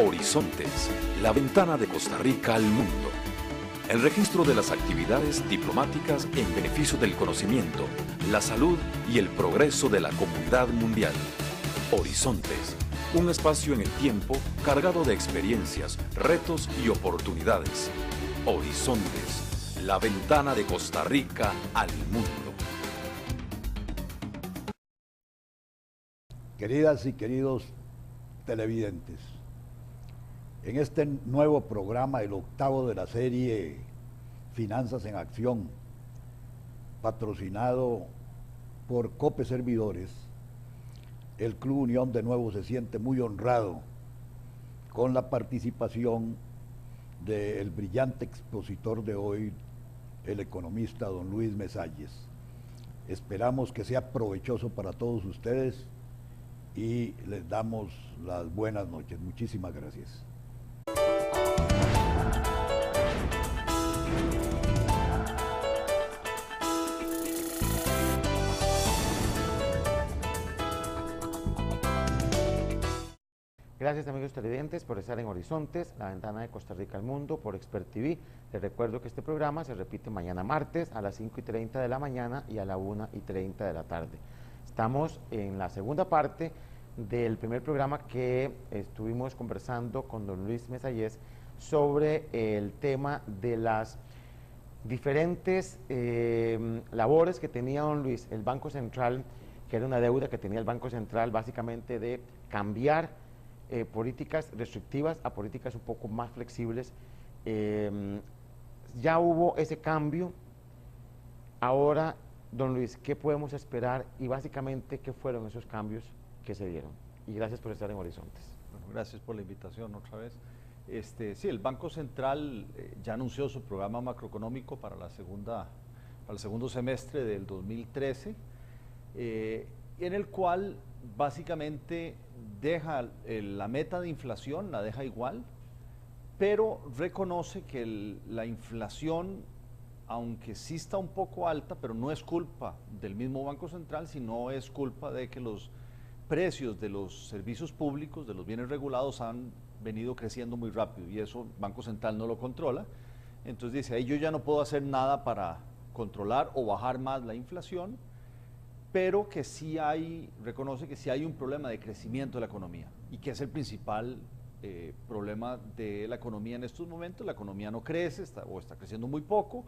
Horizontes, la ventana de Costa Rica al mundo. El registro de las actividades diplomáticas en beneficio del conocimiento, la salud y el progreso de la comunidad mundial. Horizontes, un espacio en el tiempo cargado de experiencias, retos y oportunidades. Horizontes, la ventana de Costa Rica al mundo. Queridas y queridos televidentes, en este nuevo programa, el octavo de la serie Finanzas en Acción, patrocinado por Cope Servidores, el Club Unión de nuevo se siente muy honrado con la participación del brillante expositor de hoy, el economista don Luis Mesalles. Esperamos que sea provechoso para todos ustedes y les damos las buenas noches. Muchísimas gracias. Gracias amigos televidentes por estar en Horizontes, la ventana de Costa Rica al mundo, por Expert TV. Les recuerdo que este programa se repite mañana martes a las 5:30 de la mañana y a la 1:30 de la tarde. Estamos en la segunda parte del primer programa que estuvimos conversando con don Luis Mesalles sobre el tema de las diferentes labores que tenía don Luis, el Banco Central, que era una deuda que tenía el Banco Central básicamente de cambiar políticas restrictivas a políticas un poco más flexibles. Ya hubo ese cambio. Ahora, don Luis, ¿qué podemos esperar? Y básicamente, ¿qué fueron esos cambios que se dieron? Y gracias por estar en Horizontes. Bueno, gracias por la invitación otra vez. Sí, el Banco Central ya anunció su programa macroeconómico para el segundo semestre del 2013, en el cual básicamente deja la meta de inflación, la deja igual, pero reconoce que la inflación, aunque sí está un poco alta, pero no es culpa del mismo Banco Central, sino es culpa de que los precios de los servicios públicos, de los bienes regulados, han venido creciendo muy rápido y eso el Banco Central no lo controla. Entonces dice, ahí yo ya no puedo hacer nada para controlar o bajar más la inflación, pero que sí reconoce que sí hay un problema de crecimiento de la economía y que es el principal problema de la economía en estos momentos. La economía no crece o está creciendo muy poco,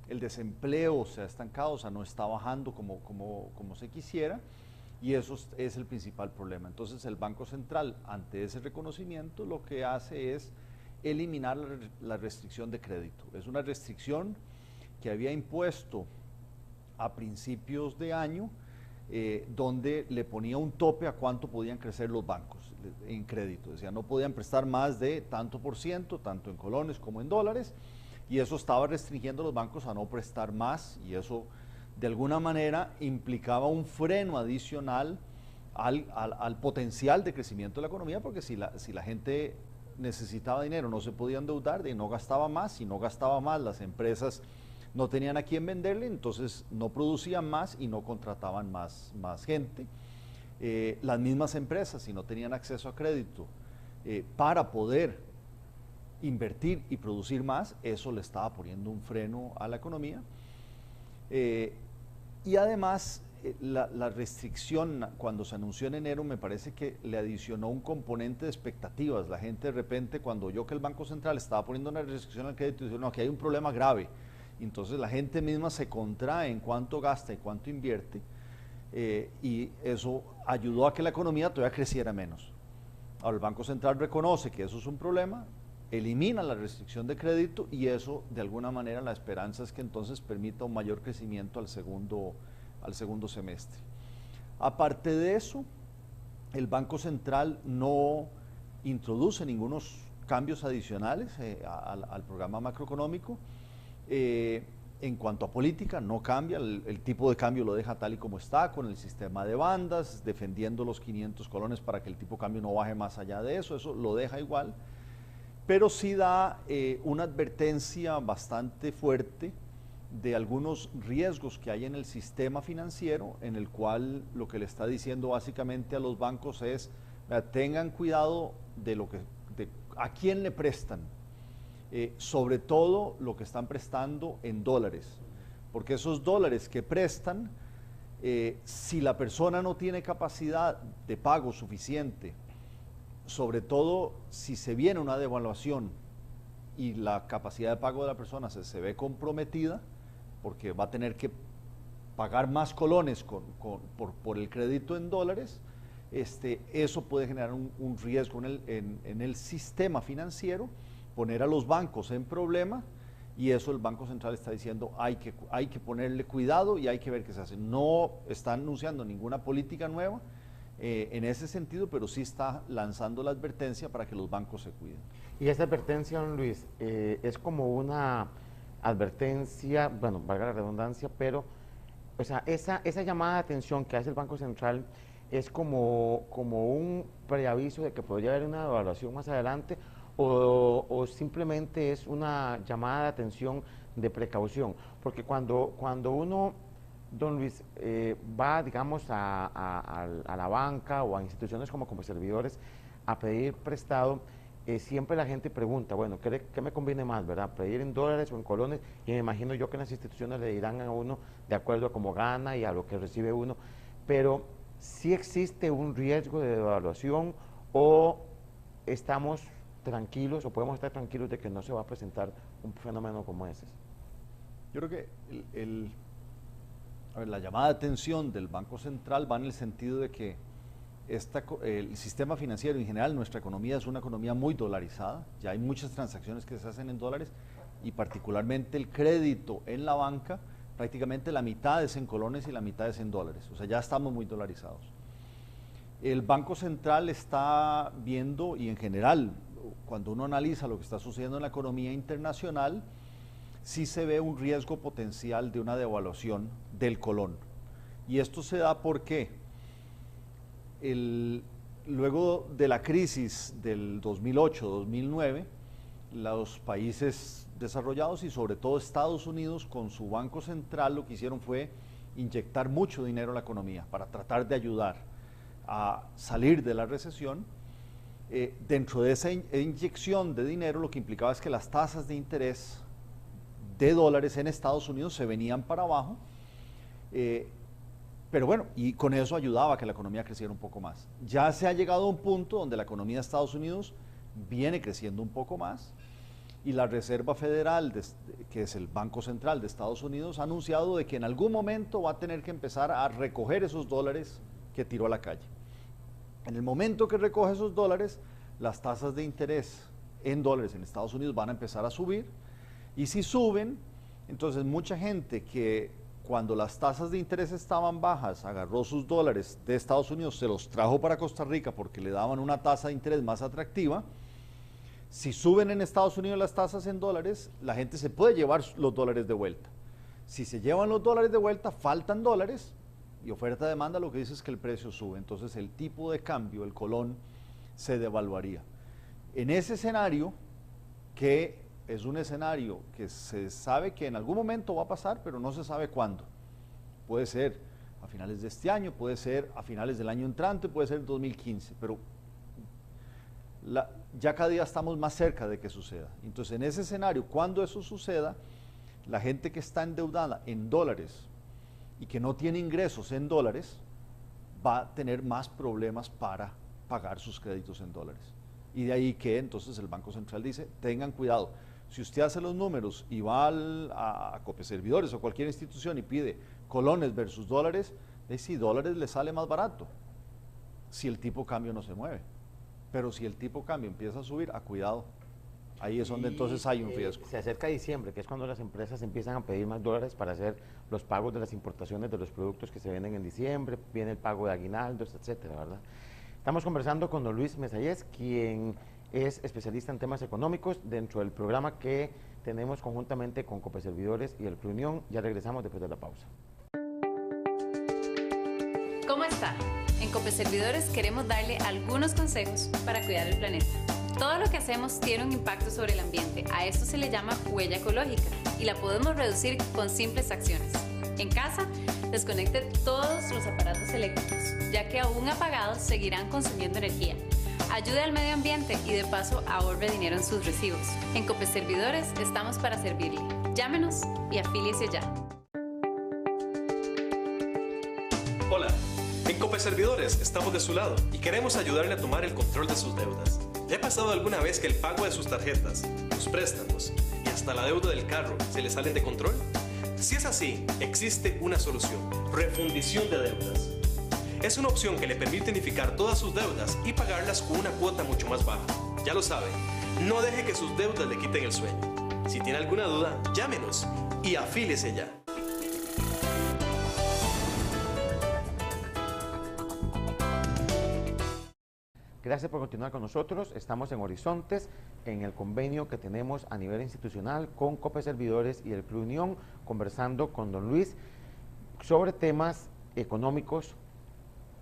el desempleo se ha estancado, o sea, no está bajando como se quisiera, y eso es el principal problema. Entonces el Banco Central, ante ese reconocimiento, lo que hace es eliminar la restricción de crédito. Es una restricción que había impuesto a principios de año, donde le ponía un tope a cuánto podían crecer los bancos en crédito. Decía, no podían prestar más de tanto por ciento, tanto en colones como en dólares, y eso estaba restringiendo a los bancos a no prestar más, y eso de alguna manera implicaba un freno adicional al potencial de crecimiento de la economía, porque si la gente necesitaba dinero, no se podía endeudar, y no gastaba más, si no gastaba más, las empresas no tenían a quién venderle, entonces no producían más y no contrataban más gente. Las mismas empresas, si no tenían acceso a crédito para poder invertir y producir más, eso le estaba poniendo un freno a la economía. Y además, la restricción, cuando se anunció en enero, me parece que le adicionó un componente de expectativas. La gente de repente, cuando oyó que el Banco Central estaba poniendo una restricción al crédito, dijo, no, aquí hay un problema grave. Entonces la gente misma se contrae en cuánto gasta y cuánto invierte, y eso ayudó a que la economía todavía creciera menos. Ahora el Banco Central reconoce que eso es un problema, elimina la restricción de crédito, y eso de alguna manera la esperanza es que entonces permita un mayor crecimiento al segundo semestre. Aparte de eso, el Banco Central no introduce ningunos cambios adicionales al programa macroeconómico. En cuanto a política, no cambia, el tipo de cambio lo deja tal y como está, con el sistema de bandas, defendiendo los 500 colones para que el tipo de cambio no baje más allá de eso lo deja igual, pero sí da una advertencia bastante fuerte de algunos riesgos que hay en el sistema financiero, en el cual lo que le está diciendo básicamente a los bancos es, tengan cuidado de ¿a quién le prestan? Sobre todo lo que están prestando en dólares, porque esos dólares que prestan, si la persona no tiene capacidad de pago suficiente, sobre todo si se viene una devaluación y la capacidad de pago de la persona se ve comprometida, porque va a tener que pagar más colones por el crédito en dólares, eso puede generar un riesgo en el sistema financiero, poner a los bancos en problema, y eso el Banco Central está diciendo hay que ponerle cuidado y hay que ver qué se hace. No está anunciando ninguna política nueva en ese sentido, pero sí está lanzando la advertencia para que los bancos se cuiden. Y esta advertencia, don Luis, es como una advertencia, bueno, valga la redundancia, pero o sea, esa llamada de atención que hace el Banco Central es como un preaviso de que podría haber una devaluación más adelante, o simplemente es una llamada de atención de precaución, porque cuando uno, don Luis, va, digamos, a la banca o a instituciones como Servidores a pedir prestado, siempre la gente pregunta, bueno, ¿qué me conviene más, verdad? ¿Pedir en dólares o en colones? Y me imagino yo que las instituciones le dirán a uno de acuerdo a cómo gana y a lo que recibe uno, pero ¿sí existe un riesgo de devaluación o estamos tranquilos o podemos estar tranquilos de que no se va a presentar un fenómeno como ese? Yo creo que la llamada de atención del Banco Central va en el sentido de que el sistema financiero en general, nuestra economía es una economía muy dolarizada, ya hay muchas transacciones que se hacen en dólares y particularmente el crédito en la banca, prácticamente la mitad es en colones y la mitad es en dólares, o sea, ya estamos muy dolarizados. El Banco Central está viendo, y en general, cuando uno analiza lo que está sucediendo en la economía internacional, sí se ve un riesgo potencial de una devaluación del colón. Y esto se da porque luego de la crisis del 2008-2009, los países desarrollados y sobre todo Estados Unidos con su Banco Central lo que hicieron fue inyectar mucho dinero a la economía para tratar de ayudar a salir de la recesión. Dentro de esa inyección de dinero lo que implicaba es que las tasas de interés de dólares en Estados Unidos se venían para abajo, pero bueno, y con eso ayudaba a que la economía creciera un poco más. Ya se ha llegado a un punto donde la economía de Estados Unidos viene creciendo un poco más y la Reserva Federal, que es el Banco Central de Estados Unidos, ha anunciado de que en algún momento va a tener que empezar a recoger esos dólares que tiró a la calle. En el momento que recoge esos dólares, las tasas de interés en dólares en Estados Unidos van a empezar a subir, y si suben, entonces mucha gente que cuando las tasas de interés estaban bajas, agarró sus dólares de Estados Unidos, se los trajo para Costa Rica porque le daban una tasa de interés más atractiva. Si suben en Estados Unidos las tasas en dólares, la gente se puede llevar los dólares de vuelta. Si se llevan los dólares de vuelta, faltan dólares, y oferta-demanda lo que dice es que el precio sube, entonces el tipo de cambio, el colón, se devaluaría. En ese escenario, que es un escenario que se sabe que en algún momento va a pasar, pero no se sabe cuándo. Puede ser a finales de este año, puede ser a finales del año entrante, puede ser en 2015, pero ya cada día estamos más cerca de que suceda. Entonces, en ese escenario, cuando eso suceda, la gente que está endeudada en dólares y que no tiene ingresos en dólares, va a tener más problemas para pagar sus créditos en dólares. Y de ahí que entonces el Banco Central dice, tengan cuidado, si usted hace los números y va a Copeservidores o cualquier institución y pide colones versus dólares, si dólares le sale más barato, si el tipo de cambio no se mueve. Pero si el tipo de cambio empieza a subir, cuidado. Ahí es donde entonces hay un riesgo. Se acerca diciembre, que es cuando las empresas empiezan a pedir más dólares para hacer los pagos de las importaciones de los productos que se venden en diciembre, viene el pago de aguinaldos, etcétera, ¿verdad? Estamos conversando con don Luis Mesallés, quien es especialista en temas económicos dentro del programa que tenemos conjuntamente con Copeservidores y el Club Unión. Ya regresamos después de la pausa. ¿Cómo están? En Copeservidores queremos darle algunos consejos para cuidar el planeta. Todo lo que hacemos tiene un impacto sobre el ambiente. A esto se le llama huella ecológica y la podemos reducir con simples acciones. En casa, desconecte todos los aparatos eléctricos, ya que aún apagados seguirán consumiendo energía. Ayude al medio ambiente y de paso ahorre dinero en sus recibos. En Copes Servidores estamos para servirle. Llámenos y afíliese ya. Hola, en Copes Servidores estamos de su lado y queremos ayudarle a tomar el control de sus deudas. ¿Le ha pasado alguna vez que el pago de sus tarjetas, sus préstamos y hasta la deuda del carro se le salen de control? Si es así, existe una solución: refundición de deudas. Es una opción que le permite unificar todas sus deudas y pagarlas con una cuota mucho más baja. Ya lo sabe, no deje que sus deudas le quiten el sueño. Si tiene alguna duda, llámenos y afíliese ya. Gracias por continuar con nosotros. Estamos en Horizontes, en el convenio que tenemos a nivel institucional con Copes Servidores y el Club Unión, conversando con don Luis sobre temas económicos.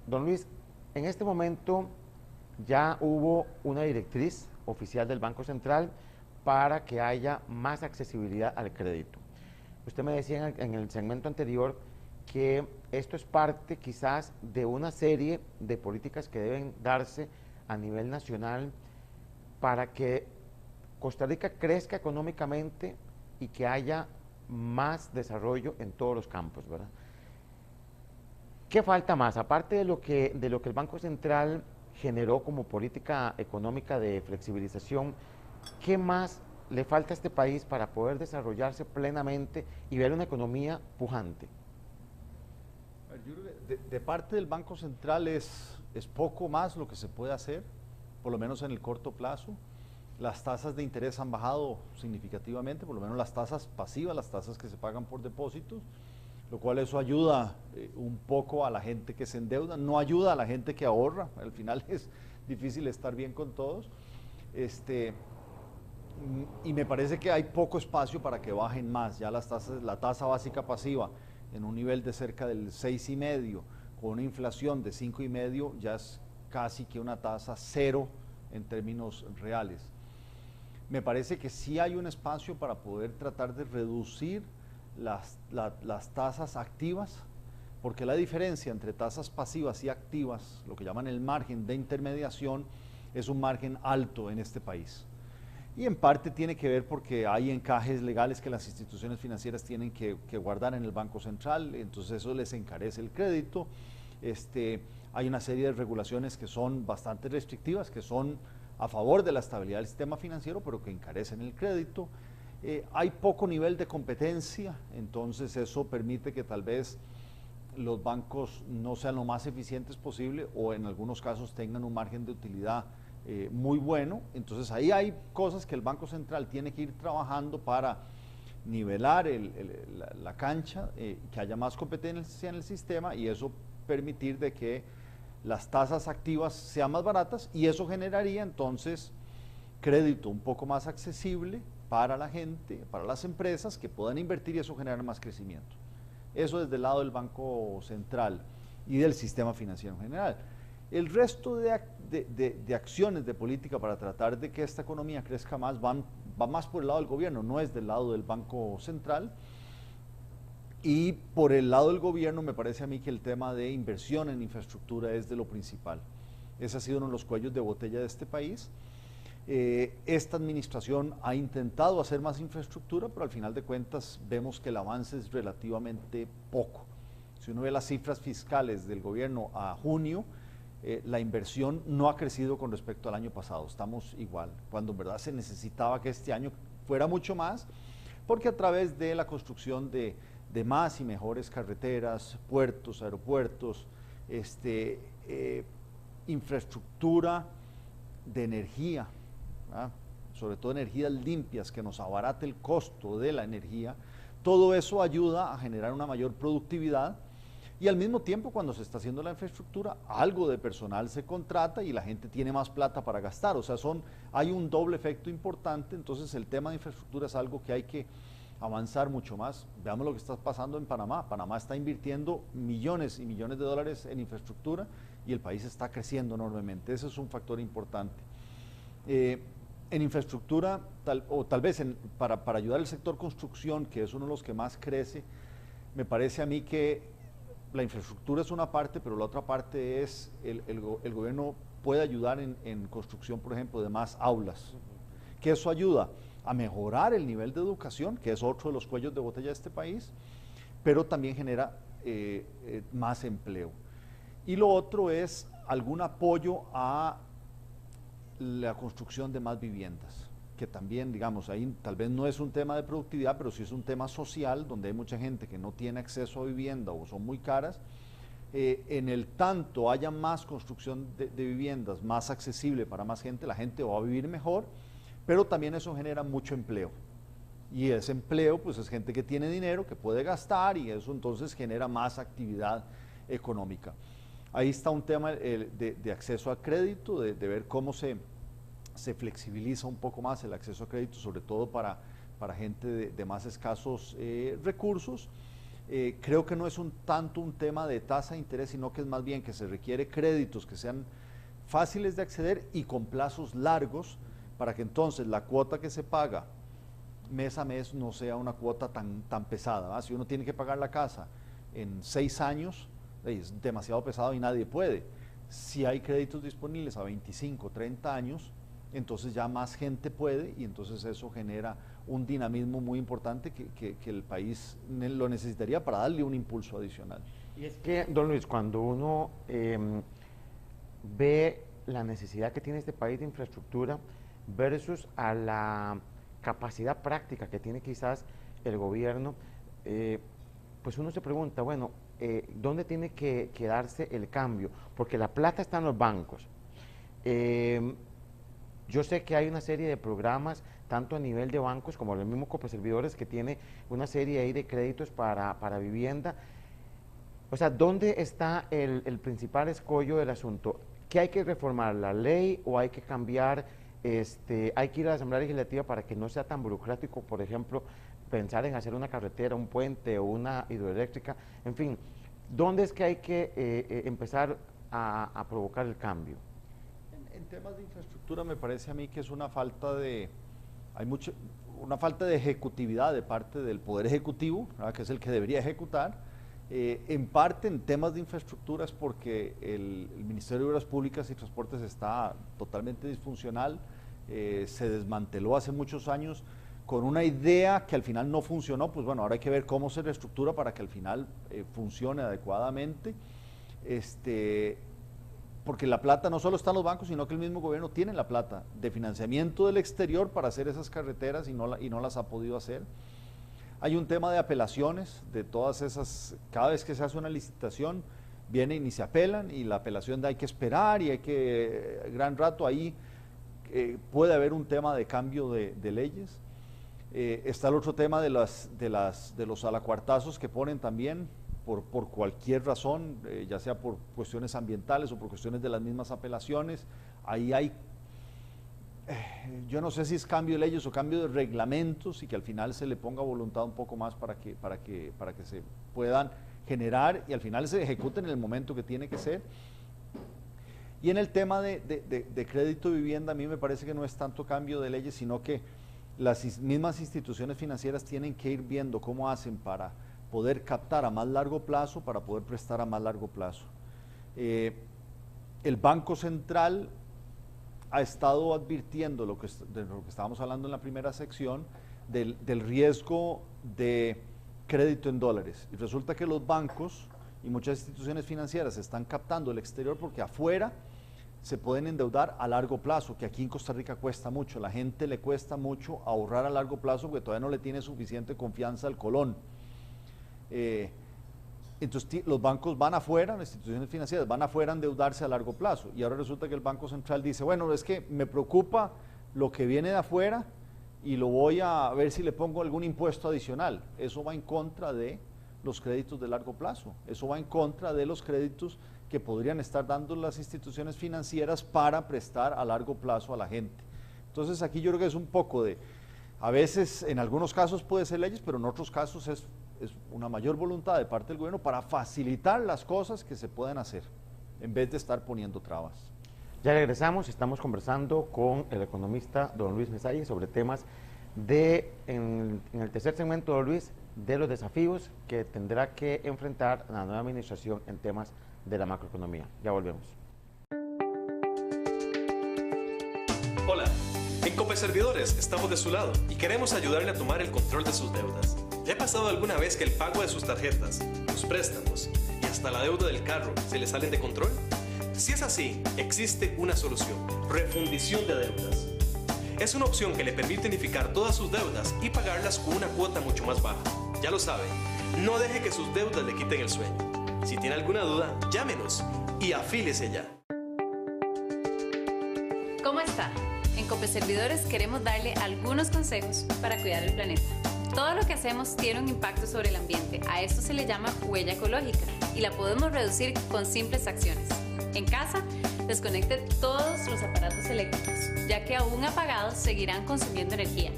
Don Luis, en este momento ya hubo una directriz oficial del Banco Central para que haya más accesibilidad al crédito. Usted me decía en el segmento anterior que esto es parte quizás de una serie de políticas que deben darse a nivel nacional para que Costa Rica crezca económicamente y que haya más desarrollo en todos los campos, ¿verdad? ¿Qué falta más? Aparte de lo que el Banco Central generó como política económica de flexibilización, ¿qué más le falta a este país para poder desarrollarse plenamente y ver una economía pujante? Yo creo que de parte del Banco Central es poco más lo que se puede hacer, por lo menos en el corto plazo. Las tasas de interés han bajado significativamente, por lo menos las tasas pasivas, las tasas que se pagan por depósitos, lo cual eso ayuda un poco a la gente que se endeuda, no ayuda a la gente que ahorra. Al final es difícil estar bien con todos. Y me parece que hay poco espacio para que bajen más. Ya las tasas, la tasa básica pasiva en un nivel de cerca del 6,5, con una inflación de 5,5, ya es casi que una tasa cero en términos reales. Me parece que sí hay un espacio para poder tratar de reducir las tasas activas, porque la diferencia entre tasas pasivas y activas, lo que llaman el margen de intermediación, es un margen alto en este país. Y en parte tiene que ver porque hay encajes legales que las instituciones financieras tienen que guardar en el Banco Central, entonces eso les encarece el crédito. Hay una serie de regulaciones que son bastante restrictivas, que son a favor de la estabilidad del sistema financiero, pero que encarecen el crédito. Hay poco nivel de competencia, entonces eso permite que tal vez los bancos no sean lo más eficientes posible o en algunos casos tengan un margen de utilidad muy bueno. Entonces ahí hay cosas que el Banco Central tiene que ir trabajando para nivelar la cancha, que haya más competencia en el sistema y eso permitir de que las tasas activas sean más baratas y eso generaría entonces crédito un poco más accesible para la gente, para las empresas que puedan invertir y eso generar más crecimiento. Eso desde el lado del Banco Central y del sistema financiero en general. El resto de acciones de política para tratar de que esta economía crezca más va más por el lado del gobierno, no es del lado del Banco Central. Y por el lado del gobierno me parece a mí que el tema de inversión en infraestructura es de lo principal. Ese ha sido uno de los cuellos de botella de este país. Esta administración ha intentado hacer más infraestructura, pero al final de cuentas vemos que el avance es relativamente poco. Si uno ve las cifras fiscales del gobierno a junio, la inversión no ha crecido con respecto al año pasado, estamos igual, cuando en verdad se necesitaba que este año fuera mucho más, porque a través de la construcción de más y mejores carreteras, puertos, aeropuertos, infraestructura de energía, ¿verdad? Sobre todo energías limpias, que nos abarate el costo de la energía, todo eso ayuda a generar una mayor productividad y al mismo tiempo cuando se está haciendo la infraestructura, algo de personal se contrata y la gente tiene más plata para gastar, o sea, hay un doble efecto importante, entonces el tema de infraestructura es algo que hay que avanzar mucho más. Veamos lo que está pasando en Panamá. Panamá está invirtiendo millones y millones de dólares en infraestructura y el país está creciendo enormemente. Ese es un factor importante. En infraestructura, tal vez para ayudar al sector construcción, que es uno de los que más crece, me parece a mí que la infraestructura es una parte, pero la otra parte es el gobierno puede ayudar en construcción, por ejemplo, de más aulas, que eso ayuda a mejorar el nivel de educación, que es otro de los cuellos de botella de este país, pero también genera más empleo. Y lo otro es algún apoyo a la construcción de más viviendas, que también, digamos, ahí tal vez no es un tema de productividad, pero sí es un tema social, donde hay mucha gente que no tiene acceso a vivienda o son muy caras. En el tanto haya más construcción de viviendas, más accesible para más gente, la gente va a vivir mejor, pero también eso genera mucho empleo. Y ese empleo, pues es gente que tiene dinero, que puede gastar, y eso entonces genera más actividad económica. Ahí está un tema de acceso a crédito, de ver cómo se flexibiliza un poco más el acceso a crédito, sobre todo para gente de más escasos recursos. Creo que no es tanto un tema de tasa de interés, sino que es más bien que se requiere créditos que sean fáciles de acceder y con plazos largos, para que entonces la cuota que se paga mes a mes no sea una cuota tan pesada, ¿verdad? Si uno tiene que pagar la casa en 6 años, es demasiado pesado y nadie puede. Si hay créditos disponibles a 25, 30 años, entonces ya más gente puede, y entonces eso genera un dinamismo muy importante que el país lo necesitaría para darle un impulso adicional. Y es que, don Luis, cuando uno ve la necesidad que tiene este país de infraestructura versus a la capacidad práctica que tiene quizás el gobierno, pues uno se pregunta, bueno, ¿dónde tiene que darse el cambio? Porque la plata está en los bancos. Yo sé que hay una serie de programas, tanto a nivel de bancos como los mismos Copeservidores, que tiene una serie ahí de créditos para vivienda. O sea, ¿dónde está el principal escollo del asunto? ¿Qué hay que reformar, la ley, o hay que cambiar, hay que ir a la Asamblea Legislativa para que no sea tan burocrático, por ejemplo, pensar en hacer una carretera, un puente o una hidroeléctrica? En fin, ¿dónde es que hay que empezar a provocar el cambio? En temas de infraestructura me parece a mí que es una falta de ejecutividad de parte del Poder Ejecutivo, ¿verdad?, que es el que debería ejecutar. En parte en temas de infraestructura es porque el Ministerio de Obras Públicas y Transportes está totalmente disfuncional, se desmanteló hace muchos años con una idea que al final no funcionó. Pues bueno, ahora hay que ver cómo se reestructura para que al final funcione adecuadamente. Porque la plata no solo está en los bancos, sino que el mismo gobierno tiene la plata de financiamiento del exterior para hacer esas carreteras y no las ha podido hacer. Hay un tema de apelaciones, de todas esas, cada vez que se hace una licitación, vienen y se apelan, y la apelación hay que esperar, y hay que, gran rato ahí puede haber un tema de cambio de leyes. Está el otro tema de los alacuartazos que ponen también, por cualquier razón, ya sea por cuestiones ambientales o por cuestiones de las mismas apelaciones. Ahí hay, yo no sé si es cambio de leyes o cambio de reglamentos, y que al final se le ponga voluntad un poco más para que se puedan generar y al final se ejecuten en el momento que tiene que ser. Y en el tema de crédito de vivienda, a mí me parece que no es tanto cambio de leyes, sino que las mismas instituciones financieras tienen que ir viendo cómo hacen para poder captar a más largo plazo, para poder prestar a más largo plazo. El Banco Central ha estado advirtiendo de lo que estábamos hablando en la primera sección, del riesgo de crédito en dólares. Y resulta que los bancos y muchas instituciones financieras están captando el exterior porque afuera se pueden endeudar a largo plazo, que aquí en Costa Rica cuesta mucho. La gente le cuesta mucho ahorrar a largo plazo porque todavía no le tiene suficiente confianza al colón. Entonces los bancos van afuera, las instituciones financieras van afuera a endeudarse a largo plazo, y ahora resulta que el Banco Central dice, bueno, es que me preocupa lo que viene de afuera y lo voy a ver si le pongo algún impuesto adicional. Eso va en contra de los créditos de largo plazo, eso va en contra de los créditos que podrían estar dando las instituciones financieras para prestar a largo plazo a la gente. Entonces aquí yo creo que es un poco de, a veces en algunos casos puede ser leyes, pero en otros casos es una mayor voluntad de parte del gobierno para facilitar las cosas que se pueden hacer, en vez de estar poniendo trabas. Ya regresamos, estamos conversando con el economista don Luis Mesalle sobre temas en el tercer segmento, don Luis, de los desafíos que tendrá que enfrentar la nueva administración en temas de la macroeconomía. Ya volvemos. Hola, en Copeservidores estamos de su lado y queremos ayudarle a tomar el control de sus deudas. ¿Le ha pasado alguna vez que el pago de sus tarjetas, sus préstamos y hasta la deuda del carro se le salen de control? Si es así, existe una solución: refundición de deudas. Es una opción que le permite unificar todas sus deudas y pagarlas con una cuota mucho más baja. Ya lo sabe, no deje que sus deudas le quiten el sueño. Si tiene alguna duda, llámenos y afíliese ya. ¿Cómo está? En Copeservidores queremos darle algunos consejos para cuidar el planeta. Todo lo que hacemos tiene un impacto sobre el ambiente. A esto se le llama huella ecológica y la podemos reducir con simples acciones. En casa, desconecte todos los aparatos eléctricos, ya que aún apagados seguirán consumiendo energía.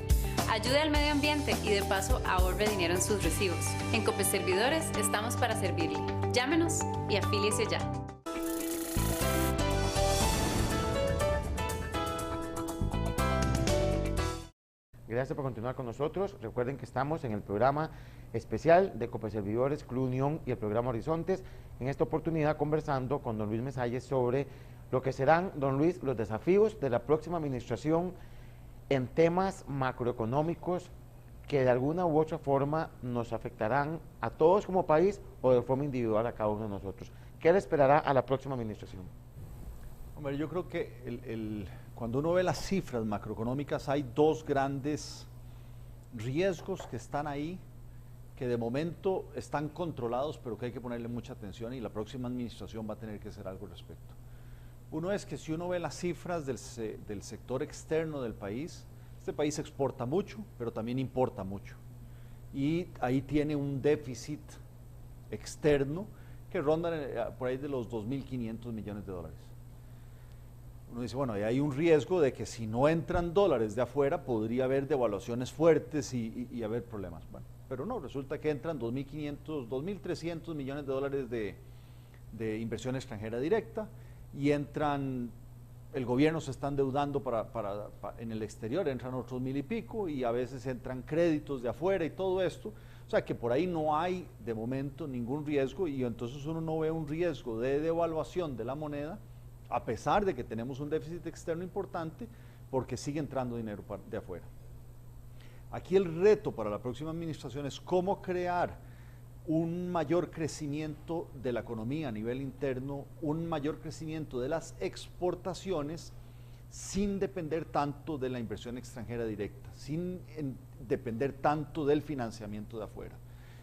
Ayude al medio ambiente y de paso ahorre dinero en sus recibos. En Copeservidores estamos para servirle. Llámenos y afíliese ya. Gracias por continuar con nosotros. Recuerden que estamos en el programa especial de Copeservidores, Club Unión y el programa Horizontes. En esta oportunidad conversando con don Luis Mesalles sobre lo que serán, don Luis, los desafíos de la próxima administración en temas macroeconómicos que de alguna u otra forma nos afectarán a todos como país o de forma individual a cada uno de nosotros. ¿Qué le esperará a la próxima administración? Hombre, yo creo que cuando uno ve las cifras macroeconómicas hay dos grandes riesgos que están ahí, que de momento están controlados, pero que hay que ponerle mucha atención y la próxima administración va a tener que hacer algo al respecto. Uno es que si uno ve las cifras del sector externo del país, este país exporta mucho, pero también importa mucho. Y ahí tiene un déficit externo que ronda por ahí de los 2.500 millones de dólares. Uno dice, bueno, hay un riesgo de que si no entran dólares de afuera, podría haber devaluaciones fuertes y haber problemas. Bueno, pero no, resulta que entran 2.500, 2.300 millones de dólares de inversión extranjera directa y entran, el gobierno se está endeudando en el exterior, entran otros 1.000 y pico y a veces entran créditos de afuera y todo esto. O sea que por ahí no hay de momento ningún riesgo y entonces uno no ve un riesgo de devaluación de la moneda a pesar de que tenemos un déficit externo importante, porque sigue entrando dinero de afuera. Aquí el reto para la próxima administración es cómo crear un mayor crecimiento de la economía a nivel interno, un mayor crecimiento de las exportaciones, sin depender tanto de la inversión extranjera directa, sin depender tanto del financiamiento de afuera.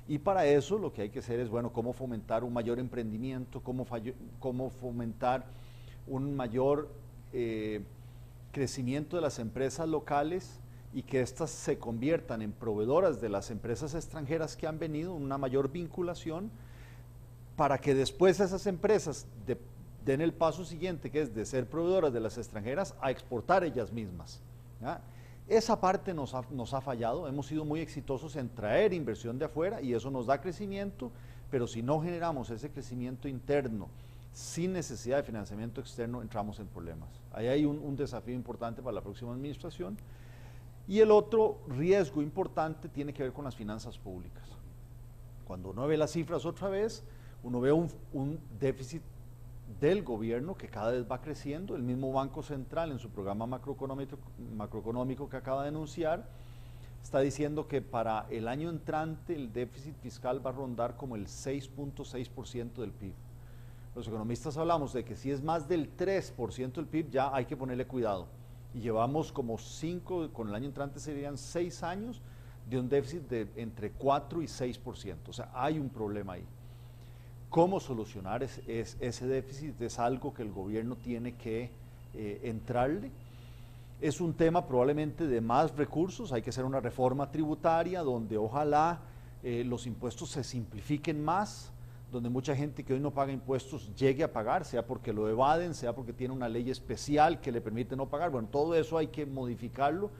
Y para eso lo que hay que hacer es, bueno, cómo fomentar un mayor emprendimiento, cómo fomentar un mayor crecimiento de las empresas locales y que éstas se conviertan en proveedoras de las empresas extranjeras que han venido, una mayor vinculación, para que después esas empresas den el paso siguiente, que es de ser proveedoras de las extranjeras a exportar ellas mismas, ¿ya? Esa parte nos ha fallado, hemos sido muy exitosos en traer inversión de afuera y eso nos da crecimiento, pero si no generamos ese crecimiento interno, sin necesidad de financiamiento externo, entramos en problemas. Ahí hay un desafío importante para la próxima administración. Y el otro riesgo importante tiene que ver con las finanzas públicas. Cuando uno ve las cifras otra vez, uno ve un déficit del gobierno que cada vez va creciendo. El mismo Banco Central en su programa macroeconómico que acaba de anunciar, está diciendo que para el año entrante el déficit fiscal va a rondar como el 6.6% del PIB. Los economistas hablamos de que si es más del 3% del PIB ya hay que ponerle cuidado. Y llevamos como 5, con el año entrante serían 6 años de un déficit de entre 4 y 6%. O sea, hay un problema ahí. ¿Cómo solucionar ese déficit? Es algo que el gobierno tiene que entrarle. Es un tema probablemente de más recursos, hay que hacer una reforma tributaria donde ojalá los impuestos se simplifiquen más, donde mucha gente que hoy no paga impuestos llegue a pagar, sea porque lo evaden, sea porque tiene una ley especial que le permite no pagar. Bueno, todo eso hay que modificarlo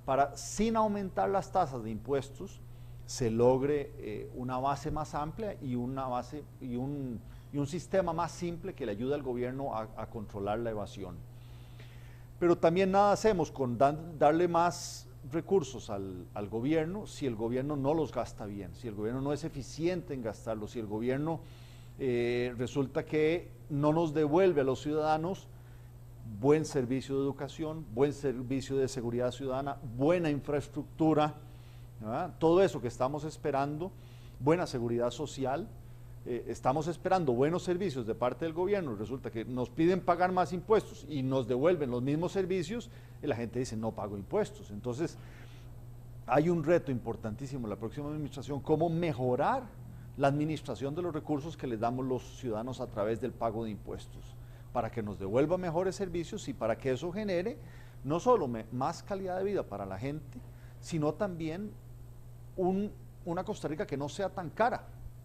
para, sin aumentar las tasas de impuestos, se logre una base más amplia y una base y un sistema más simple que le ayude al gobierno a controlar la evasión. Pero también nada hacemos con darle más recursos al gobierno si el gobierno no los gasta bien, si el gobierno no es eficiente en gastarlos, si el gobierno resulta que no nos devuelve a los ciudadanos buen servicio de educación, buen servicio de seguridad ciudadana, buena infraestructura, ¿verdad? Todo eso que estamos esperando, buena seguridad social, estamos esperando buenos servicios de parte del gobierno, resulta que nos piden pagar más impuestos y nos devuelven los mismos servicios y la gente dice no pago impuestos. Entonces hay un reto importantísimo en la próxima administración, cómo mejorar la administración de los recursos que les damos los ciudadanos a través del pago de impuestos, para que nos devuelva mejores servicios y para que eso genere no solo más calidad de vida para la gente, sino también una Costa Rica que no sea tan cara,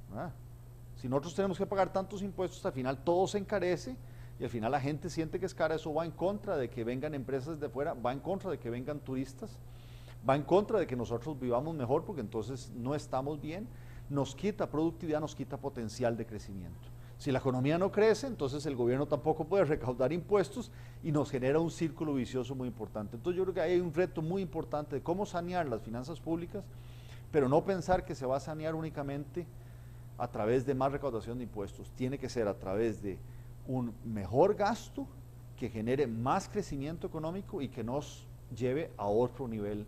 ¿verdad? Si nosotros tenemos que pagar tantos impuestos, al final todo se encarece y al final la gente siente que es cara. Eso va en contra de que vengan empresas de fuera, va en contra de que vengan turistas, va en contra de que nosotros vivamos mejor, porque entonces no estamos bien, nos quita productividad, nos quita potencial de crecimiento. Si la economía no crece, entonces el gobierno tampoco puede recaudar impuestos y nos genera un círculo vicioso muy importante. Entonces yo creo que hay un reto muy importante de cómo sanear las finanzas públicas, pero no pensar que se va a sanear únicamente a través de más recaudación de impuestos. Tiene que ser a través de un mejor gasto que genere más crecimiento económico y que nos lleve a otro nivel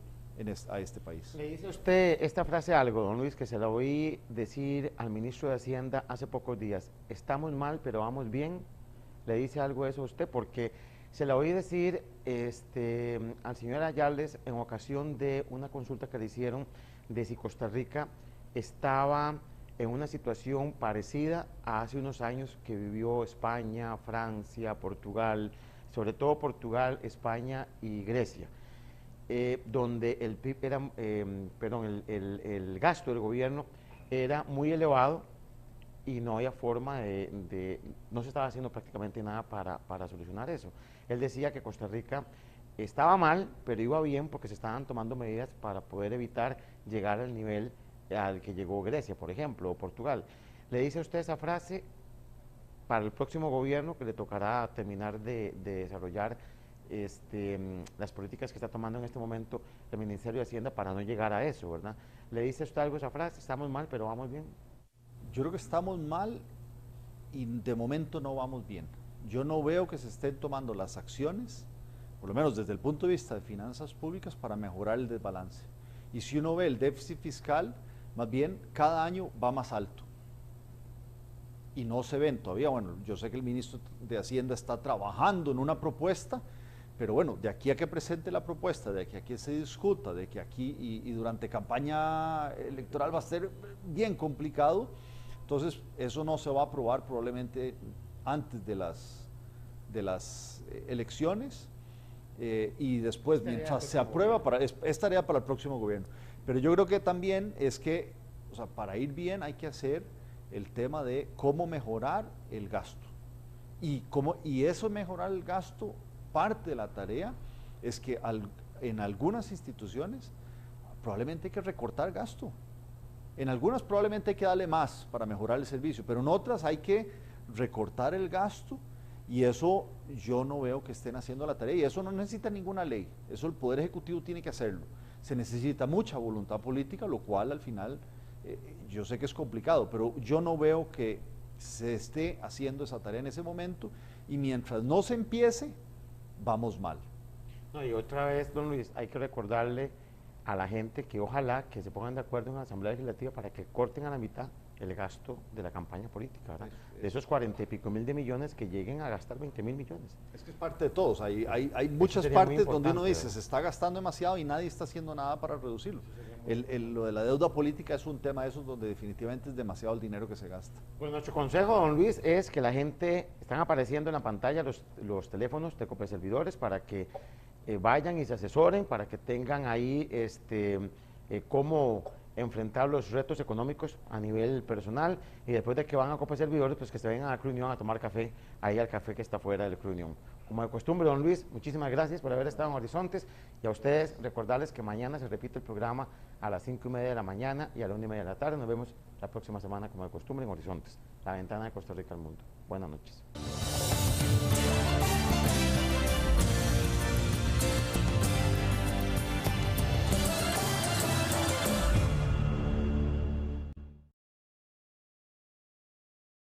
a este país. Le dice usted esta frase algo, don Luis, que se la oí decir al ministro de Hacienda hace pocos días. Estamos mal, pero vamos bien. ¿Le dice algo eso a usted? Porque se la oí decir al señor Ayales en ocasión de una consulta que le hicieron de si Costa Rica estaba en una situación parecida a hace unos años que vivió España, Francia, Portugal, sobre todo Portugal, España y Grecia. Donde el PIB era, el gasto del gobierno era muy elevado y no había forma no se estaba haciendo prácticamente nada para solucionar eso. Él decía que Costa Rica estaba mal, pero iba bien porque se estaban tomando medidas para poder evitar llegar al nivel al que llegó Grecia, por ejemplo, o Portugal. ¿Le dice a usted esa frase para el próximo gobierno que le tocará terminar de desarrollar las políticas que está tomando en este momento el Ministerio de Hacienda para no llegar a eso, ¿verdad? ¿Le dice usted algo a esa frase? Estamos mal, pero vamos bien. Yo creo que estamos mal y de momento no vamos bien. Yo no veo que se estén tomando las acciones, por lo menos desde el punto de vista de finanzas públicas, para mejorar el desbalance. Y si uno ve el déficit fiscal, más bien cada año va más alto. Y no se ven todavía, bueno, yo sé que el ministro de Hacienda está trabajando en una propuesta, pero bueno, de aquí a que presente la propuesta, de aquí a que se discuta, de que aquí y durante campaña electoral va a ser bien complicado, entonces eso no se va a aprobar probablemente antes de las elecciones y después, mientras se aprueba, es tarea para el próximo gobierno. Pero yo creo que también es que, o sea, para ir bien hay que hacer el tema de cómo mejorar el gasto. Y eso mejorar el gasto, parte de la tarea es que en algunas instituciones probablemente hay que recortar gasto. En algunas probablemente hay que darle más para mejorar el servicio, pero en otras hay que recortar el gasto y eso yo no veo que estén haciendo la tarea y eso no necesita ninguna ley, eso el Poder Ejecutivo tiene que hacerlo. Se necesita mucha voluntad política, lo cual al final yo sé que es complicado, pero yo no veo que se esté haciendo esa tarea en ese momento y mientras no se empiece, vamos mal. No, y otra vez, don Luis, hay que recordarle a la gente que ojalá que se pongan de acuerdo en la Asamblea Legislativa para que corten a la mitad el gasto de la campaña política, ¿verdad? De esos 40 y pico mil de millones que lleguen a gastar 20 mil millones. Es que es parte de todos, hay muchas partes donde uno dice se está gastando demasiado y nadie está haciendo nada para reducirlo. Lo de la deuda política es un tema de esos donde definitivamente es demasiado el dinero que se gasta. Pues nuestro consejo, don Luis, es que la gente, están apareciendo en la pantalla los teléfonos de Copeservidores para que vayan y se asesoren, para que tengan ahí cómo enfrentar los retos económicos a nivel personal y después de que van a Copeservidores, pues que se vengan a la Cruz Unión a tomar café, ahí al café que está fuera del Cruz Unión. Como de costumbre, don Luis, muchísimas gracias por haber estado en Horizontes y a ustedes recordarles que mañana se repite el programa a las 5:30 de la mañana y a las 1:30 de la tarde. Nos vemos la próxima semana como de costumbre en Horizontes, la ventana de Costa Rica al mundo. Buenas noches.